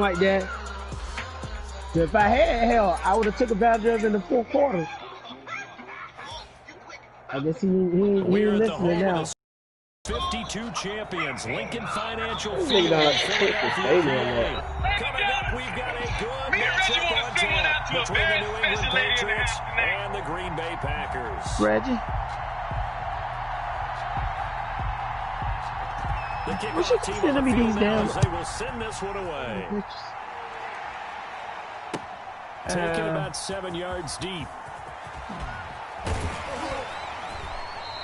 like that. If I had hell, I would have took advantage of it in the fourth quarter. I guess he ain't listening now. 52 champions, Lincoln Financial Field. Coming up, we've got a good matchup on tap between the New England Patriots and the Green Bay Packers. Reggie. The kickoff team on the field now as they will send this one away. Taking about 7 yards deep.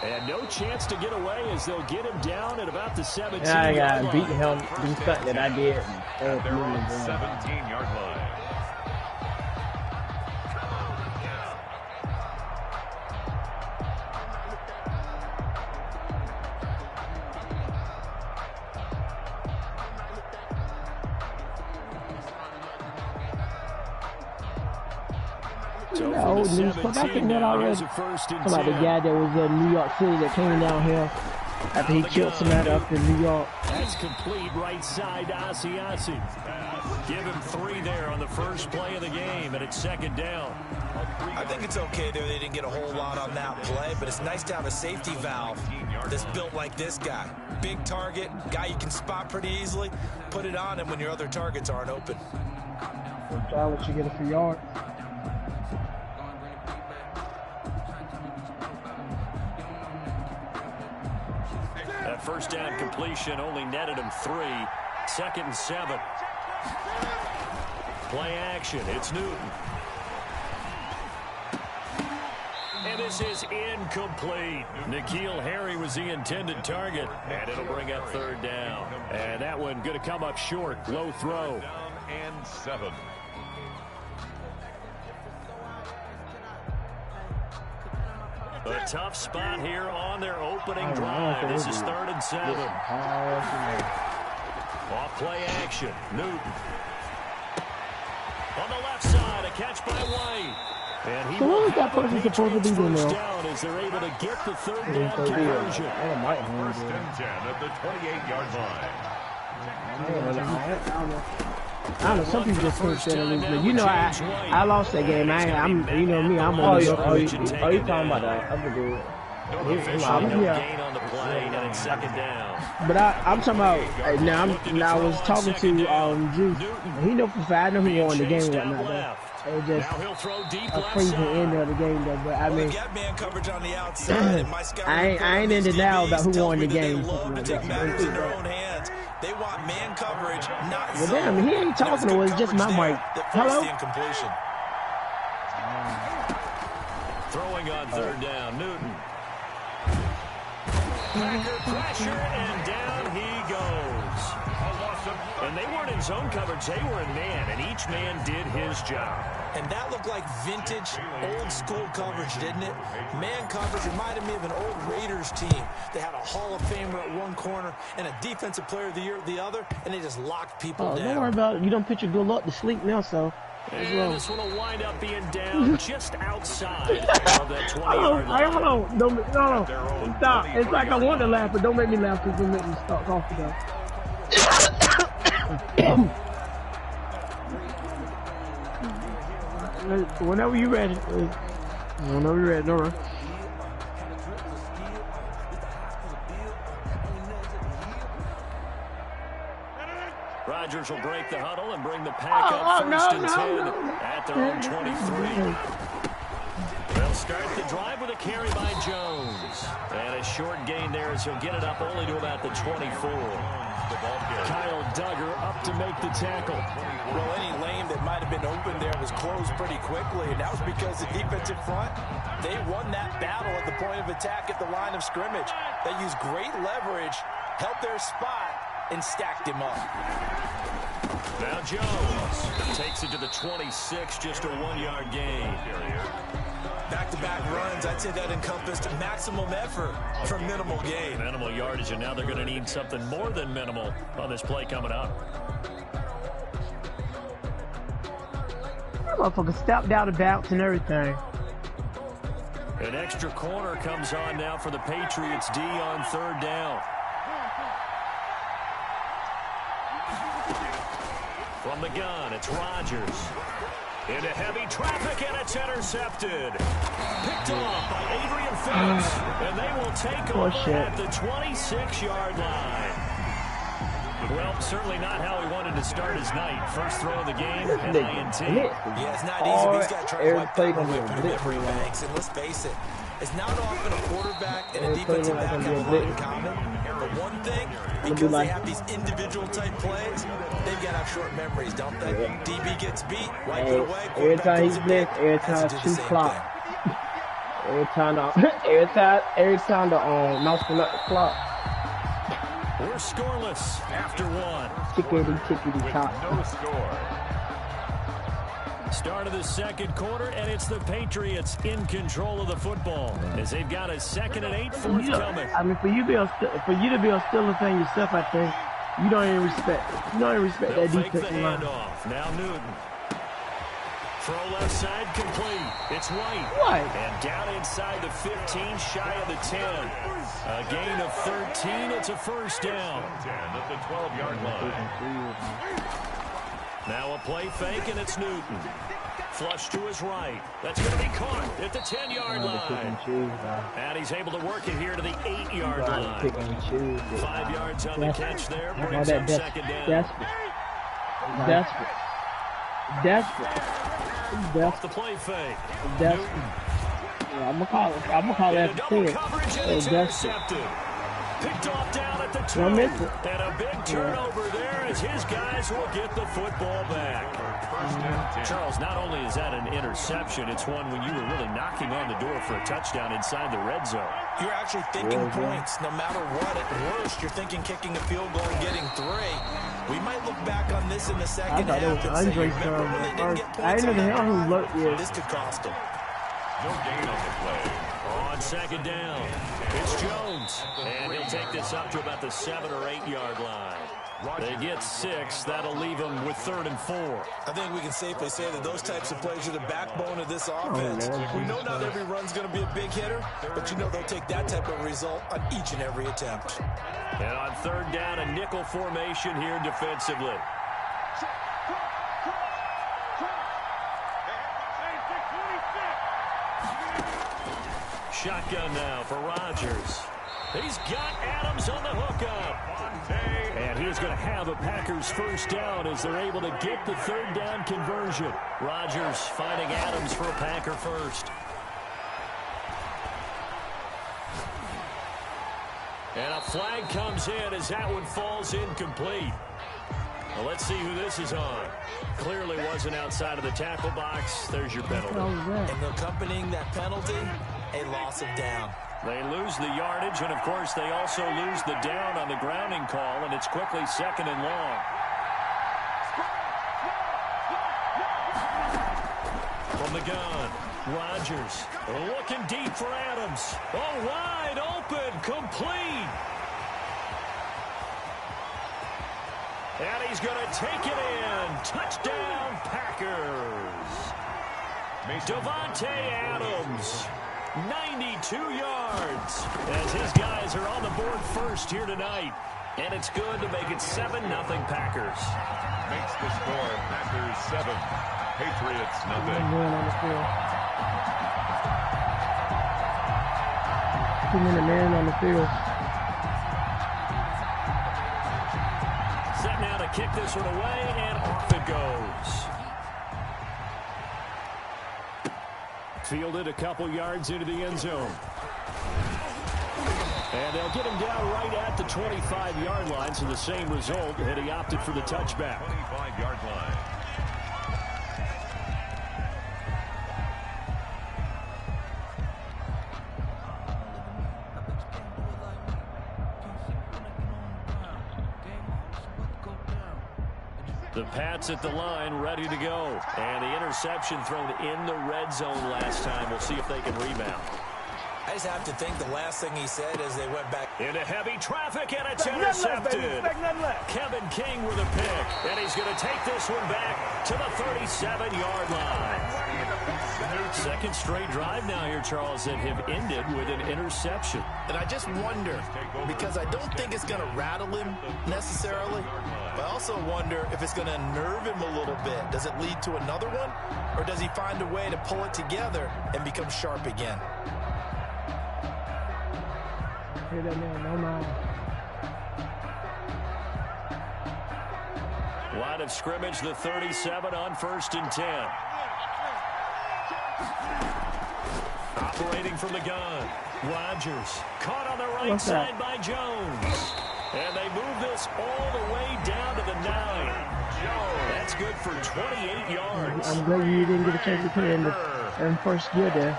And no chance to get away as they'll get him down at about the 17-yard line. I got beat hell do something that I did. At their own 17-yard line. Old news stuff. I think that already. Talking about the guy that was in New York City that came down here after he killed somebody up in New York. That's complete right side to Asiasi. Give him 3 there on the first play of the game, and it's second down. I think it's okay there. They didn't get a whole lot on that play, but it's nice to have a safety valve that's built like this guy. Big target, guy you can spot pretty easily. Put it on him when your other targets aren't open. I'll let you get a few yards. That first down completion only netted him 3. 2nd and 7. Play action. It's Newton. And this is incomplete. N'Keal Harry was the intended target. And it'll bring up 3rd down. And that one going to come up short. Low throw. Down and 7. A tough spot here on their opening drive. This is 3rd and 7. Off play action. Newton. On the left side, a catch by White. And he what was that person supposed to be doing now? Down as they're able to get the 3rd down conversion. First and 10 at the 28-yard line. I don't know. Some people just think that, but you know, I lost that game. I'm you know me. I'm on. You talking about that? I'm good. No official gain on the play, and it's 2nd down. But I'm talking about now. I was talking to Juice. He know for fact I know he won the game and whatnot. It was just a crazy end of the game, though. But I mean, man coverage on the outside. I ain't in denial about who won the game. Take matters in their own hands. They want man coverage, not well, damn, he ain't talking to us. Just my mic. Hello. Throwing on 3rd down, Newton. Packer pressure, and down he goes. And they weren't in zone coverage, they were in man, and each man did his job. And that looked like vintage, old-school coverage, didn't it? Man coverage reminded me of an old Raiders team. They had a Hall of Famer at one corner and a Defensive Player of the Year at the other, and they just locked people down. Don't worry about it. You don't put your good luck to sleep now, so. And this one will wind up being down just outside of that 20-yard line. Hold on. No. Stop. It's like I want to laugh, but don't make me laugh because it'll make me start off again. Whenever you're ready. Whenever you're ready, don't run. Rodgers will break the huddle and bring the pack up first and 10 at their own 23. They'll start the drive with a carry by Jones. And a short gain there as he'll get it up only to about the 24. Kyle Duggar up to make the tackle. Well, any lane that might have been open there was closed pretty quickly, and that was because the defensive front, they won that battle at the point of attack at the line of scrimmage. They used great leverage, held their spot, and stacked him up. Now Jones takes it to the 26, just a 1-yard gain. Back-to-back runs, I'd say that encompassed maximum effort for minimal gain. Minimal yardage, and now they're going to need something more than minimal on this play coming up. That motherfucker stepped out of bounds and everything. An extra corner comes on now for the Patriots D on 3rd down. From the the gun, it's Rodgers. Into heavy traffic, and it's intercepted. Picked off by Adrian Phillips. And they will take over at the 26-yard line. Well, certainly not how he wanted to start his night. First throw of the game, an INT. Yeah, it's not easy, but he's got to try to wipe that away from memory banks. And let's face it, it's not often a quarterback and a defensive back have a lot in common. But one thing, because they have these individual type plays, they've got to have short memories, don't they? DB gets beat, wipe it away. Every time he's blitzed, every time it's 2 clock. Every time the mouse will not clock. We're scoreless after 1. Tickety top. No score. Start of the second quarter, and it's the Patriots in control of the football as they've got a 2nd and 8 forthcoming. I mean, for you to be a Steelers fan yourself, I think you don't even respect that defensive line. Now Newton. Throw left side complete. It's White. And down inside the 15, shy of the 10. A gain of 13. It's a first down. 10 at the 12-yard line. Now a play fake, and it's Newton. Flush to his right. That's going to be caught at the 10-yard line. And he's able to work it here to the 8-yard line. 5 yards on the catch there. Brings up 2nd down. Desperate. Off the play fake. Yeah, I'm gonna call that a 10. It's intercepted. Picked off down at the 2. And a big turnover there as his guys will get the football back. Charles, not only is that an interception, it's one when you were really knocking on the door for a touchdown inside the red zone. You're actually thinking points. No matter what, at worst, you're thinking kicking a field goal and getting 3. We might look back on this in the second half and say, remember when they didn't get points on that drive? This could cost them. No gain on the play. On 2nd down, it's Jones. And he'll take this up to about the 7 or 8 yard line. They get 6. That'll leave them with 3rd and 4. I think we can safely say that those types of plays are the backbone of this offense. We know not every run's going to be a big hitter, but you know they'll take that type of result on each and every attempt. And on 3rd down, a nickel formation here defensively. Shotgun now for Rodgers. He's got Adams on the hookup. And he's going to have a Packers first down as they're able to get the 3rd down conversion. Rodgers finding Adams for a Packer first. And a flag comes in as that one falls incomplete. Well, let's see who this is on. Clearly wasn't outside of the tackle box. There's your penalty. And accompanying that penalty, a loss of down. They lose the yardage, and of course they also lose the down on the grounding call, and it's quickly 2nd and long. From the gun, Rodgers looking deep for Adams. Oh, wide open, complete. And he's going to take it in. Touchdown, Packers. Davante Adams. 92 yards as his guys are on the board first here tonight. And it's good to make it 7-0 Packers. Makes the score Packers 7, Patriots 0. Too many men on the field. Set now to kick this one away, and off it goes. Fielded a couple yards into the end zone. And they'll get him down right at the 25-yard line, so the same result, and he opted for the touchback. 25-yard line. The Pats at the line, ready to go. And the interception thrown in the red zone last time. We'll see if they can rebound. I just have to think the last thing he said as they went back into heavy traffic, and it's intercepted. Kevin King with a pick, and he's going to take this one back to the 37-yard line. Second straight drive now here, Charles, that have ended with an interception. And I just wonder, because I don't think it's going to rattle him necessarily, but I also wonder if it's going to nerve him a little bit. Does it lead to another one, or does he find a way to pull it together and become sharp again? Hear that man, no mind. Line of scrimmage, the 37 on 1st and 10. Operating from the gun, Rodgers caught on the right side by Jones. And they move this all the way down to the 9. That's good for 28 yards. I'm glad you didn't get a chance to put it in first gear there.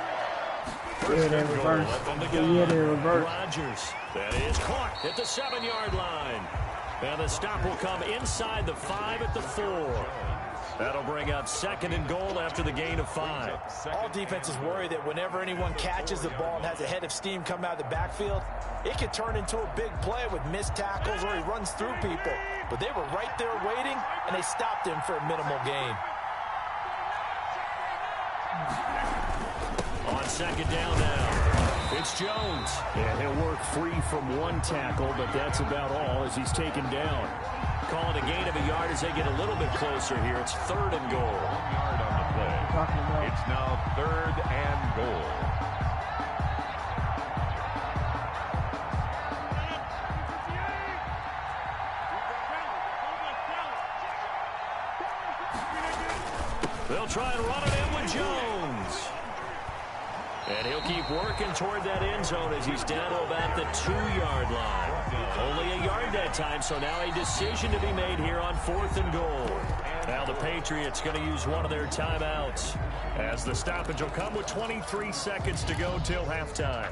Yeah, reverse. Rodgers, that is caught at the 7-yard line. And the stop will come inside the 5 at the 4. That'll bring up 2nd and goal after the gain of 5. All defenses worry that whenever anyone catches the ball and has a head of steam come out of the backfield, it can turn into a big play with missed tackles or he runs through people. But they were right there waiting, and they stopped him for a minimal gain. On 2nd down now, it's Jones. And he'll work free from one tackle, but that's about all as he's taken down. Call it a gain of a yard as they get a little bit closer here. It's 3rd and goal. 1 yard on the play. It's now 3rd and goal. They'll try and run it in with Jones. And he'll keep working toward that end zone as he's down to about the 2-yard line. Only a yard that time, so now a decision to be made here on 4th and goal. Now the Patriots going to use one of their timeouts as the stoppage will come with 23 seconds to go till halftime.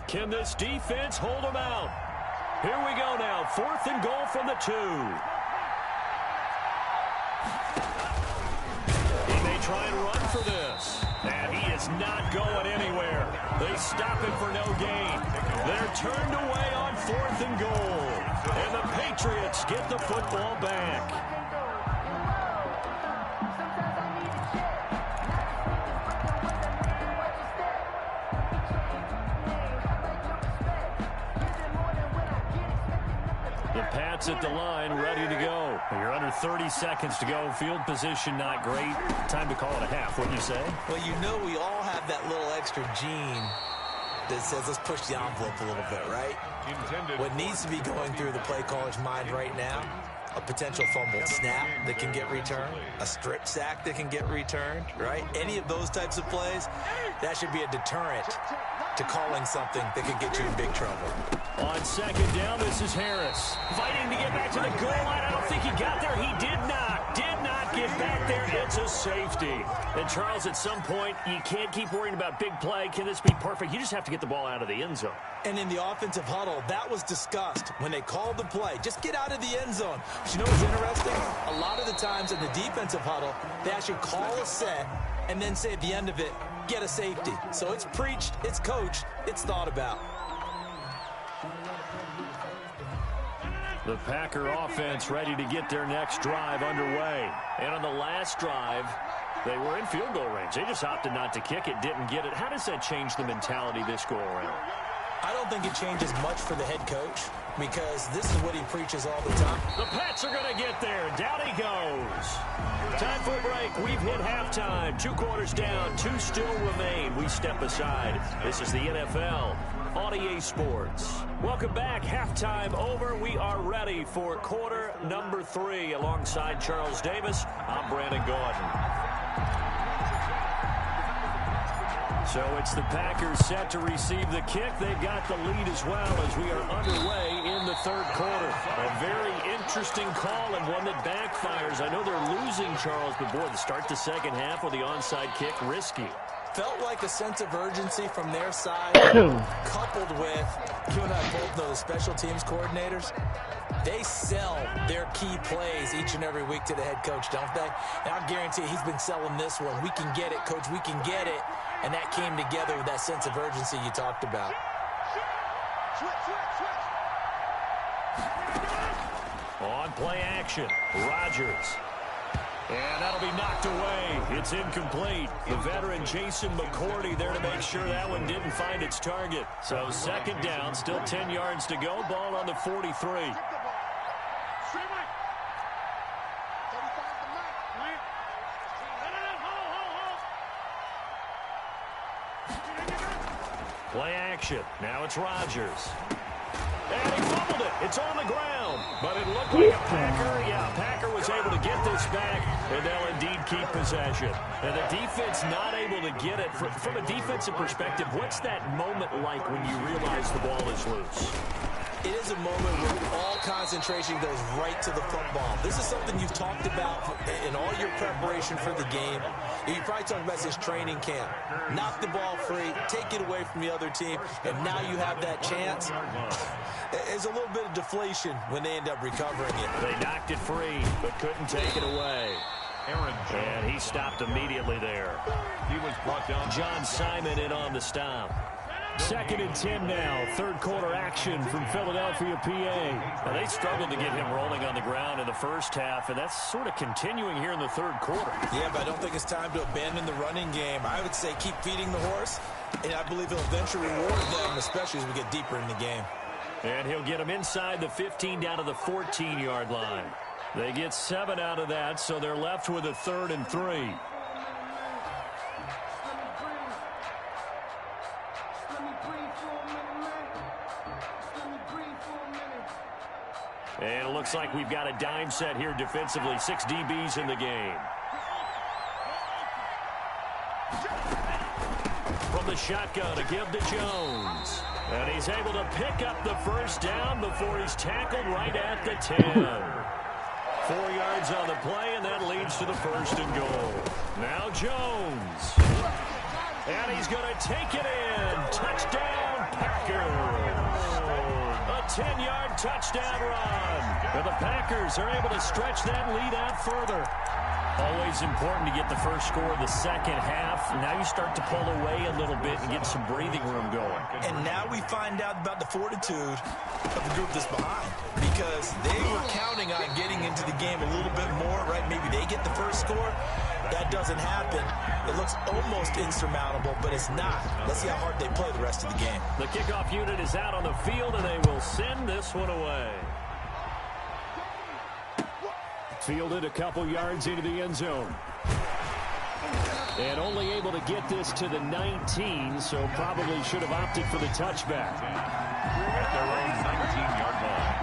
Can this defense hold them out? Here we go now. 4th and goal from the 2. He may try and run for this. And he is not going anywhere. They stop him for no gain. They're turned away on 4th and goal. And the Patriots get the football back. At the line, ready to go. You're under 30 seconds to go. Field position not great. Time to call it a half, wouldn't you say? Well, you know we all have that little extra gene that says let's push the envelope a little bit, right? What needs to be going through the play caller's mind right now, a potential fumbled snap that can get returned, a strip sack that can get returned, right? Any of those types of plays, that should be a deterrent to calling something that could get you in big trouble. On 2nd down, this is Harris. Fighting to get back to the goal line. I don't think he got there. He did not get back there. It's a safety. And, Charles, at some point, you can't keep worrying about big play. Can this be perfect? You just have to get the ball out of the end zone. And in the offensive huddle, that was discussed when they called the play. Just get out of the end zone. But you know what's interesting? A lot of the times in the defensive huddle, they actually call a set and then say at the end of it, get a safety. So it's preached, it's coached, it's thought about. The Packer offense ready to get their next drive underway. And on the last drive, they were in field goal range. They just opted not to kick it, didn't get it. How does that change the mentality this go around? I don't think it changes much for the head coach because this is what he preaches all the time. The Pats are going to get there. Down he goes. Time for a break. We've hit halftime. 2 quarters down. 2 still remain. We step aside. This is the NFL on EA Sports. Welcome back. Halftime over. We are ready for quarter number 3. Alongside Charles Davis, I'm Brandon Gaudin. So it's the Packers set to receive the kick. They've got the lead as well as we are underway in the 3rd quarter. A very interesting call and one that backfires. I know they're losing, Charles, but boy, to start the second half with the onside kick, risky. Felt like a sense of urgency from their side, coupled with, you and I both know the special teams coordinators, they sell their key plays each and every week to the head coach, don't they? And I guarantee he's been selling this one. We can get it, coach, we can get it. And that came together with that sense of urgency you talked about. On play action, Rodgers. And that'll be knocked away. It's incomplete. The veteran Jason McCourty there to make sure that one didn't find its target. So second down, still 10 yards to go. Ball on the 43. Play action. Now it's Rodgers. And he fumbled it. It's on the ground. But it looked like a Packer. Yeah, Packer was able to get this back, and they'll indeed keep possession. And the defense not able to get it. From a defensive perspective, what's that moment like when you realize the ball is loose? It is a moment where all concentration goes right to the football. This is something you've talked about in all your preparation for the game. You probably talked about since training camp. Knock the ball free, take it away from the other team, and now you have that chance. There's a little bit of deflation when they end up recovering it. They knocked it free, but couldn't take it away. And he stopped immediately there. He was brought down. John Simon in on the stop. 2nd and 10 now. Third quarter action from Philadelphia, PA. Now, they struggled to get him rolling on the ground in the first half, and that's sort of continuing here in the third quarter. Yeah, but I don't think it's time to abandon the running game. I would say keep feeding the horse, and I believe he'll eventually reward them, especially as we get deeper in the game. And he'll get them inside the 15 down to the 14-yard line. They get 7 out of that, so they're left with a 3rd and 3. And it looks like we've got a dime set here defensively. 6 DBs in the game. From the shotgun, a give to Jones. And he's able to pick up the first down before he's tackled right at the 10. 4 yards on the play, and that leads to the 1st and goal. Now Jones. And he's going to take it in. Touchdown, Packers. A 10-yard touchdown run. And the Packers are able to stretch that lead out further. Always important to get the first score of the second half. Now you start to pull away a little bit and get some breathing room going. And now we find out about the fortitude of the group that's behind. Because they were counting on getting into the game a little bit more, right? Maybe they get the first score. That doesn't happen. It looks almost insurmountable, but it's not. Let's see how hard they play the rest of the game. The kickoff unit is out on the field, and they will send this one away. Fielded a couple yards into the end zone. And only able to get this to the 19, so probably should have opted for the touchback. At their own 19-yard line.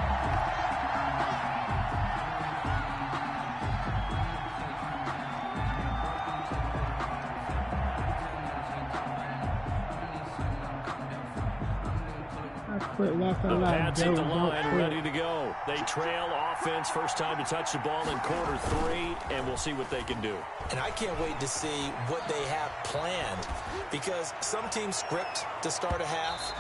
The Pats at the line, ready to go. They trail offense, first time to touch the ball in quarter 3, and we'll see what they can do. And I can't wait to see what they have planned, because some teams script to start a half.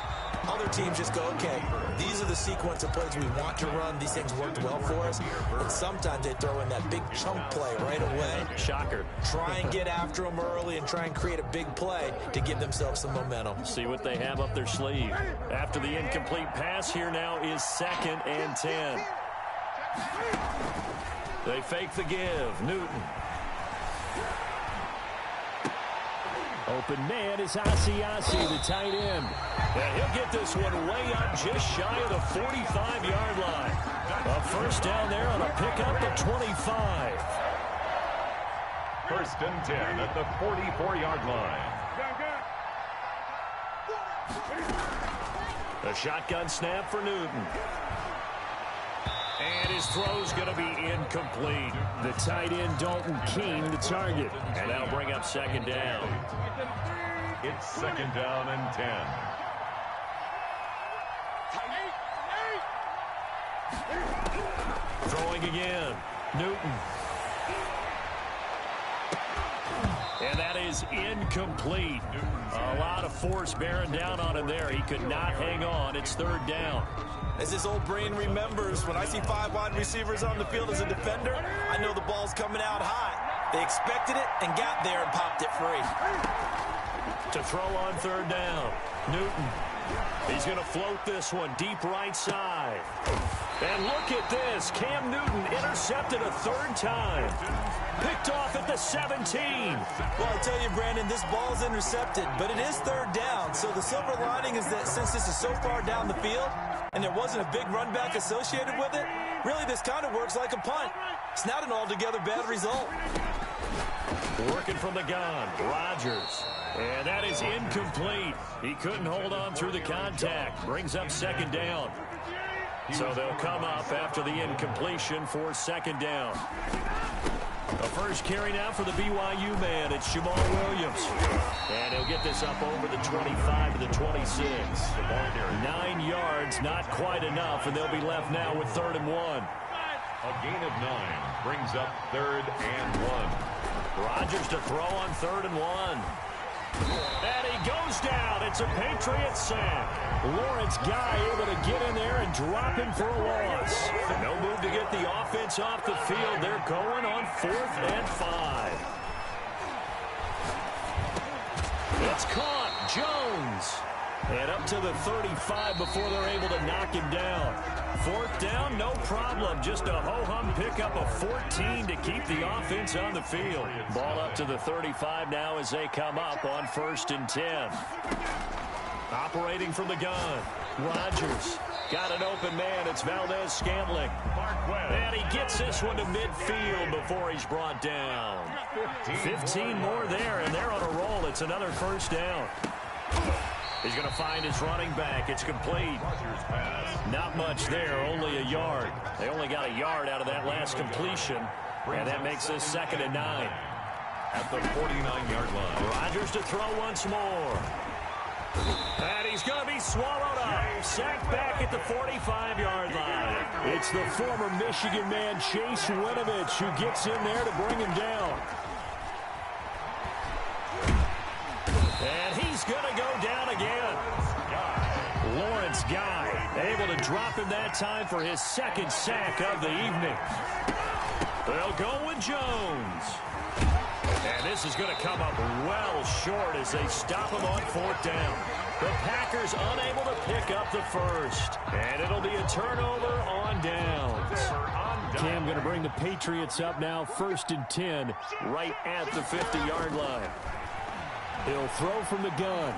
Other teams just go, okay, these are the sequence of plays we want to run. These things worked well for us. And sometimes they throw in that big chunk play right away. Shocker. Try and get after them early and try and create a big play to give themselves some momentum. See what they have up their sleeve. After the incomplete pass, here now is 2nd and 10. They fake the give. Newton. Open man is Asiasi, the tight end. And he'll get this one way up just shy of the 45-yard line. A first down there on a pickup at 25. 1st and 10 at the 44-yard line. A shotgun snap for Newton. And his throw's going to be incomplete. The tight end, Dalton Keene, the target. And that'll bring up 2nd down. It's 2nd down and 10. Throwing again. Newton. And that is incomplete. A lot of force bearing down on him there. He could not hang on. It's third down. As his old brain remembers, when I see 5 wide receivers on the field as a defender, I know the ball's coming out high. They expected it and got there and popped it free. To throw on third down, Newton. He's going to float this one deep right side. And look at this. Cam Newton intercepted a third time. Picked off at the 17. Well, I tell you, Brandon, this ball's intercepted, but it is third down. So the silver lining is that since this is so far down the field and there wasn't a big run back associated with it, really this kind of works like a punt. It's not an altogether bad result. Working from the gun, Rodgers. And that is incomplete. He couldn't hold on through the contact. Brings up second down. So they'll come up after the incompletion for second down. The first carry now for the BYU man. It's Jamal Williams. And he'll get this up over the 25 to the 26. 9 yards, not quite enough, and they'll be left now with 3rd and 1. A gain of 9 brings up 3rd and 1. Rodgers to throw on 3rd and 1. And he goes down. It's a Patriots sack. Lawrence Guy able to get in there and drop him for a loss. No move to get the offense off the field. They're going on 4th and 5. It's caught. Jones. And up to the 35 before they're able to knock him down. 4th down, no problem. Just a ho-hum pickup of 14 to keep the offense on the field. Ball up to the 35 now as they come up on 1st and 10. Operating from the gun. Rodgers got an open man. It's Valdez-Scantling. And he gets this one to midfield before he's brought down. 15 more there, and they're on a roll. It's another 1st down. He's going to find his running back. It's complete. Not much there, only a yard. They only got a yard out of that last completion, and that makes this 2nd and 9. At the 49-yard line. Rodgers to throw once more. And he's going to be swallowed up. Sacked back at the 45-yard line. It's the former Michigan man, Chase Winovich, who gets in there to bring him down. And he's going to go down again. Lawrence Guy able to drop him that time for his 2nd sack of the evening. They'll go with Jones. And this is going to come up well short as they stop him on 4th down. The Packers unable to pick up the first. And it'll be a turnover on downs. Cam going to bring the Patriots up now, 1st and 10, right at the 50-yard line. He'll throw from the gun.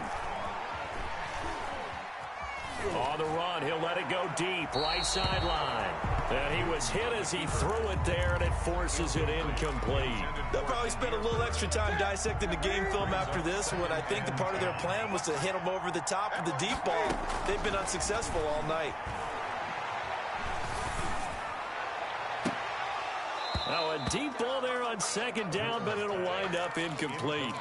On the run, he'll let it go deep, right sideline. And he was hit as he threw it there, and it forces it incomplete. They'll probably spend a little extra time dissecting the game film after this when I think the part of their plan was to hit him over the top of the deep ball. They've been unsuccessful all night. Now a deep ball there on 2nd down, but it'll wind up incomplete.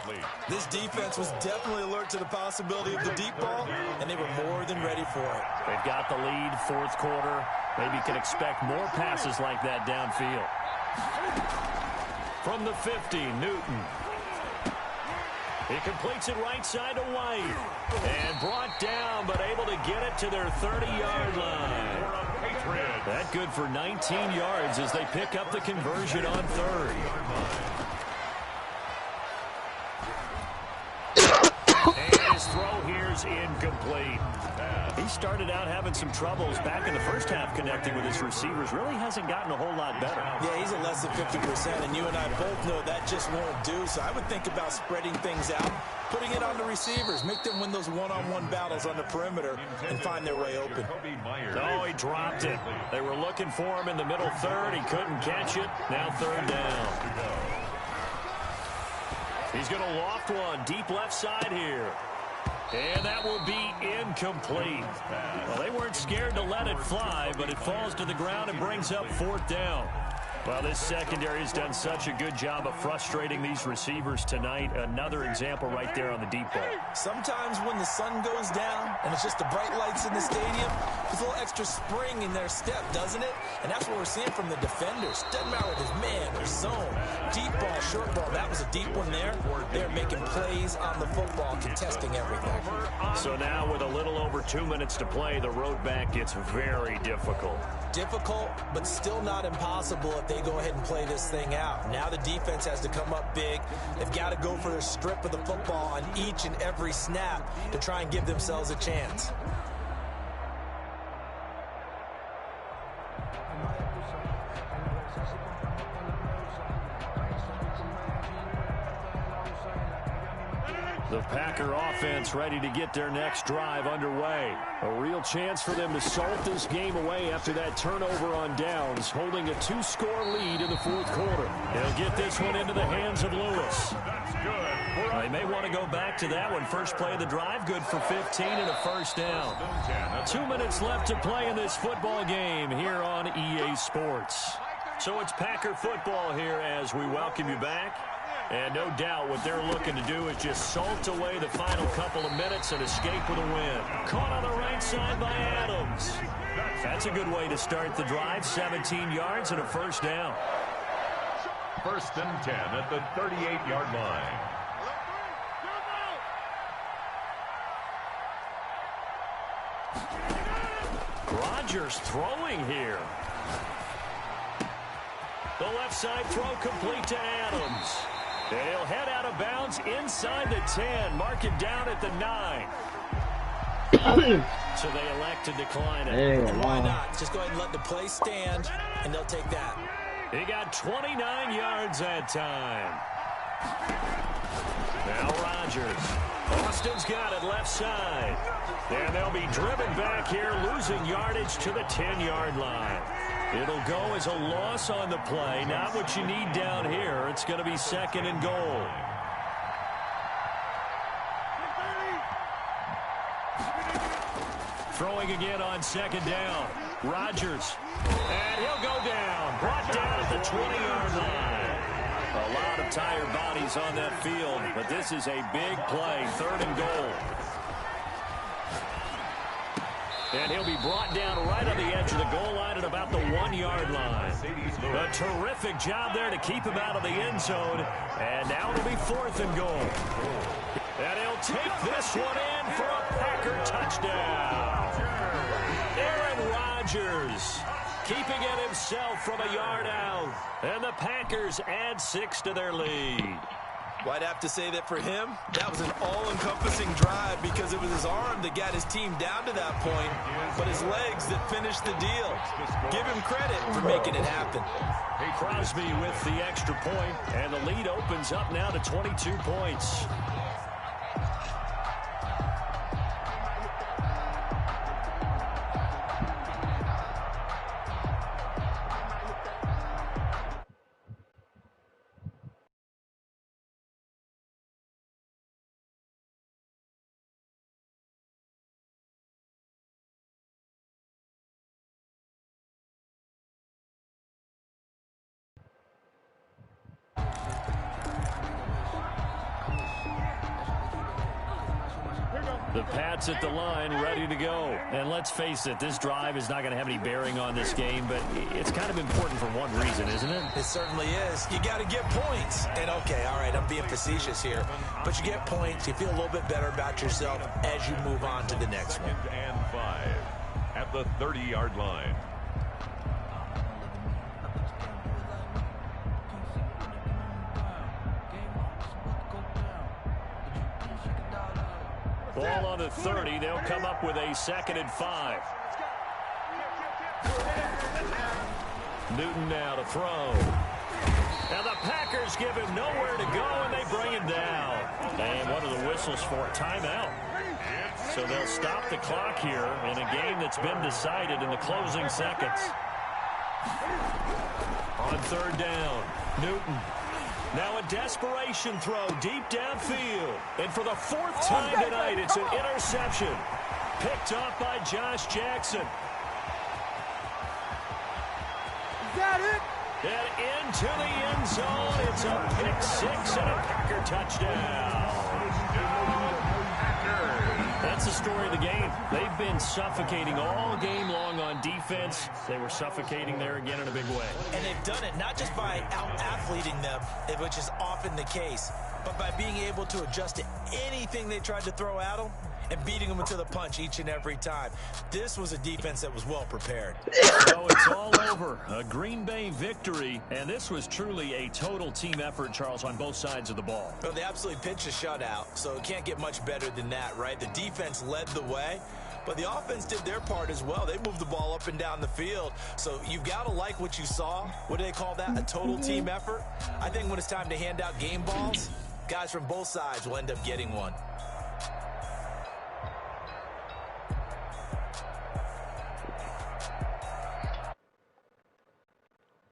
This defense was definitely alert to the possibility of the deep ball, and they were more than ready for it. They've got the lead, 4th quarter. Maybe you can expect more passes like that downfield. From the 50, Newton. He completes it right side to White. And brought down, but able to get it to their 30-yard line. That good for 19 yards as they pick up the conversion on 3rd. And his throw here's incomplete. He started out having some troubles back in the first half connecting with his receivers. Really hasn't gotten a whole lot better. Yeah, he's at less than 50%, and you and I both know that just won't do. So I would think about spreading things out, putting it on the receivers, make them win those one-on-one battles on the perimeter and find their way open. Oh, he dropped it. They were looking for him in the middle 3rd. He couldn't catch it. Now 3rd down. He's going to loft one deep left side here. And that will be incomplete. Well, they weren't scared to let it fly, but it falls to the ground and brings up 4th down. Well, this secondary has done such a good job of frustrating these receivers tonight. Another example right there on the deep ball. Sometimes when the sun goes down and it's just the bright lights in the stadium, there's a little extra spring in their step, doesn't it? And that's what we're seeing from the defenders. Doesn't matter if it's man or zone. Deep ball, short ball, that was a deep one there. They're making plays on the football, contesting everything. So now with a little over 2 minutes to play, the road back gets very difficult. Difficult, but still not impossible if they go ahead and play this thing out. Now the defense has to come up big. They've got to go for a strip of the football on each and every snap to try and give themselves a chance. The Packer offense ready to get their next drive underway. A real chance for them to salt this game away after that turnover on downs, holding a 2-score lead in the fourth quarter. They'll get this one into the hands of Lewis. They may want to go back to that one. First play of the drive, good for 15 and a first down. 2 minutes left to play in this football game here on EA Sports. So it's Packer football here as we welcome you back. And no doubt what they're looking to do is just salt away the final couple of minutes and escape with a win. Caught on the right side by Adams. That's a good way to start the drive. 17 yards and a first down. 1st and 10 at the 38-yard line. Rodgers throwing here. The left side throw complete to Adams. And he'll head out of bounds inside the 10. Mark it down at the 9. So they elect to decline it. Why not? Just go ahead and let the play stand, and they'll take that. He got 29 yards that time. Now Rodgers. Austin's got it left side. And they'll be driven back here, losing yardage to the 10-yard line. It'll go as a loss on the play. Not what you need down here. It's going to be 2nd and goal. Throwing again on 2nd down. Rodgers. And he'll go down. Brought down at the 20-yard line. A lot of tired bodies on that field, but this is a big play. 3rd and goal. And he'll be brought down right on the edge of the goal line at about the 1-yard line. A terrific job there to keep him out of the end zone. And now it'll be 4th and goal. And he'll take this one in for a Packer touchdown. Aaron Rodgers keeping it himself from a yard out. And the Packers add 6 to their lead. Well, I'd have to say that for him, that was an all-encompassing drive because it was his arm that got his team down to that point, but his legs that finished the deal. Give him credit for making it happen. Crosby with the extra point, and the lead opens up now to 22 points. The Pats at the line, ready to go. And let's face it, this drive is not going to have any bearing on this game, but it's kind of important for one reason, isn't it? It certainly is. You got to get points. And, okay, all right, I'm being facetious here. But you get points, you feel a little bit better about yourself as you move on to the next one. 2nd and 5 at the 30-yard line. Ball on the 30. They'll come up with a 2nd and 5. Newton now to throw. Now the Packers give him nowhere to go, and they bring him down. And what are the whistles for? Timeout. So they'll stop the clock here in a game that's been decided in the closing seconds. On 3rd down, Newton. Now a desperation throw deep downfield. And for the 4th time tonight, it's an interception. Picked off by Josh Jackson. Is that it? And into the end zone. It's a pick six and a Packer touchdown. That's the story of the game. They've been suffocating all game long on defense. They were suffocating there again in a big way. And they've done it not just by out-athleting them, which is often the case, but by being able to adjust to anything they tried to throw at them and beating them into the punch each and every time. This was a defense that was well prepared. So it's all over. A Green Bay victory, and this was truly a total team effort, Charles, on both sides of the ball. Well, they absolutely pitched a shutout, so it can't get much better than that, right? The defense led the way, but the offense did their part as well. They moved the ball up and down the field, so you've got to like what you saw. What do they call that? A total team effort? I think when it's time to hand out game balls, guys from both sides will end up getting one.